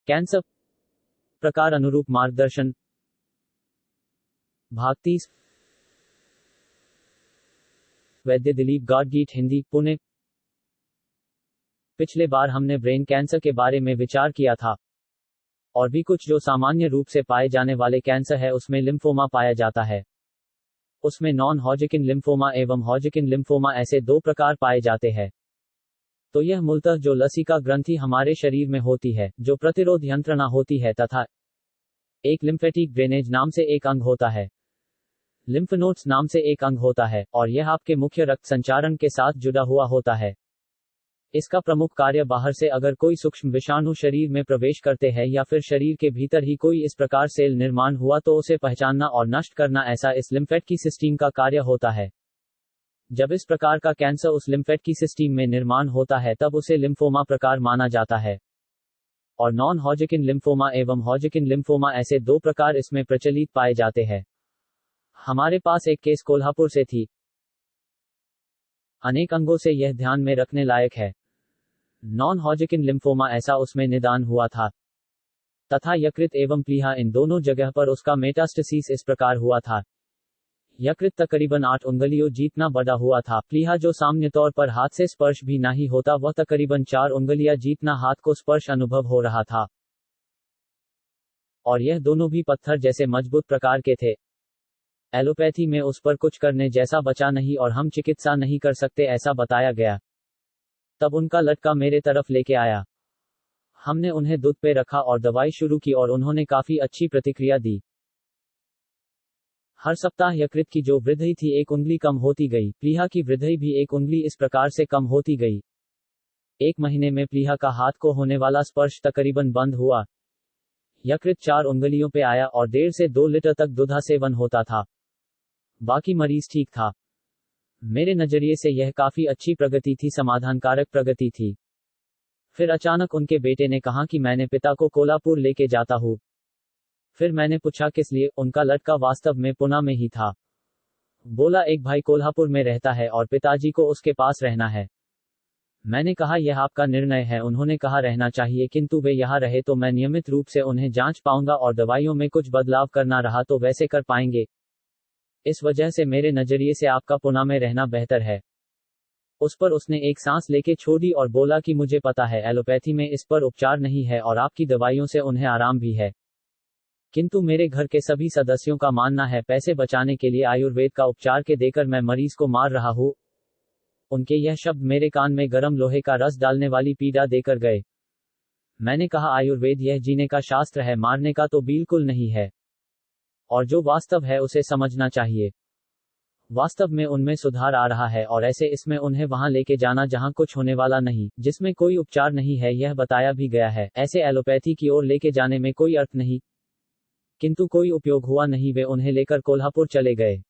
Cancer प्रकार अनुरूप मार्गदर्शन। भाग 30 वैद्य दिलीप गाडगीट हिंदी पुणे। पिछले बार हमने ब्रेन कैंसर के बारे में विचार किया था और भी कुछ जो सामान्य रूप से पाए जाने वाले कैंसर है उसमें लिम्फोमा पाया जाता है। उसमें नॉन हॉजकिन लिम्फोमा एवं हॉजकिन लिम्फोमा ऐसे दो प्रकार पाए जाते हैं। तो यह मूलतः जो लसिका ग्रंथि हमारे शरीर में होती है, जो प्रतिरोध यंत्रणा होती है, तथा एक लिम्फेटिक ड्रेनेज नाम से एक अंग होता है, लिम्फ नोड्स नाम से एक अंग होता है, और यह आपके मुख्य रक्त संचारण के साथ जुड़ा हुआ होता है। इसका प्रमुख कार्य बाहर से अगर कोई सूक्ष्म विषाणु शरीर में प्रवेश करते हैं या फिर शरीर के भीतर ही कोई इस प्रकार सेल निर्माण हुआ तो उसे पहचानना और नष्ट करना, ऐसा इस लिम्फेट सिस्टम का कार्य होता है। जब इस प्रकार का कैंसर उस लिम्फेट सिस्टम में निर्माण होता है तब उसे लिम्फोमा प्रकार माना जाता है। और नॉन हॉजकिन लिम्फोमा एवं हॉजकिन लिम्फोमा ऐसे दो प्रकार इसमें प्रचलित पाए जाते हैं। हमारे पास एक केस कोल्हापुर से थी। अनेक अंगों से यह ध्यान में रखने लायक है। नॉन हॉजकिन लिम्फोमा ऐसा उसमें निदान हुआ था तथा यकृत एवं प्लीहा इन दोनों जगह पर उसका मेटास्टेसिस इस प्रकार हुआ था। यकृत तकरीबन 8 उंगलियों जितना बड़ा हुआ था। प्लीहा जो सामान्य तौर पर हाथ से स्पर्श भी नहीं होता वह तकरीबन 4 उंगलियां जितना हाथ को स्पर्श अनुभव हो रहा था। और यह दोनों भी पत्थर जैसे मजबूत प्रकार के थे। एलोपैथी में उस पर कुछ करने जैसा बचा नहीं और हम चिकित्सा नहीं कर सकते ऐसा बताया गया। तब उनका लड़का मेरे तरफ लेके आया। हमने उन्हें दूध पे रखा और दवाई शुरू की और उन्होंने काफी अच्छी प्रतिक्रिया दी। हर सप्ताह यकृत की जो वृद्धि थी 1 उंगली कम होती गई। प्लीहा की वृद्धि भी 1 उंगली इस प्रकार से कम होती गई। 1 महीने में प्लीहा का हाथ को होने वाला स्पर्श तकरीबन बंद हुआ। यकृत 4 उंगलियों पे आया और 1.5 से 2 लीटर तक दूध सेवन होता था। बाकी मरीज ठीक था। मेरे नजरिए से यह काफी अच्छी प्रगति थी, समाधानकारक प्रगति थी। फिर अचानक उनके बेटे ने कहा कि मैंने पिता को कोल्हापुर लेके जाता हूँ। फिर मैंने पूछा किस लिए। उनका लड़का वास्तव में पुणे में ही था। बोला एक भाई कोल्हापुर में रहता है और पिताजी को उसके पास रहना है। मैंने कहा यह आपका निर्णय है। उन्होंने कहा रहना चाहिए, किंतु वे यहाँ रहे तो मैं नियमित रूप से उन्हें जांच पाऊंगा और दवाइयों में कुछ बदलाव करना रहा तो वैसे कर पाएंगे। इस वजह से मेरे नजरिए से आपका पुणे में रहना बेहतर है। उस पर उसने एक सांस लेके छोड़ी और बोला कि मुझे पता है एलोपैथी में इस पर उपचार नहीं है और आपकी दवाइयों से उन्हें आराम भी है, किंतु मेरे घर के सभी सदस्यों का मानना है पैसे बचाने के लिए आयुर्वेद का उपचार के देकर मैं मरीज को मार रहा हूँ। उनके यह शब्द मेरे कान में गर्म लोहे का रस डालने वाली पीड़ा देकर गए। मैंने कहा आयुर्वेद यह जीने का शास्त्र है, मारने का तो बिल्कुल नहीं है, और जो वास्तव है उसे समझना चाहिए। वास्तव में उनमें सुधार आ रहा है और ऐसे इसमें उन्हें वहां लेके जाना जहां कुछ होने वाला नहीं, जिसमें कोई उपचार नहीं है, यह बताया भी गया है। ऐसे एलोपैथी की ओर लेके जाने में कोई अर्थ नहीं, किंतु कोई उपयोग हुआ नहीं। वे उन्हें लेकर कोल्हापुर चले गए।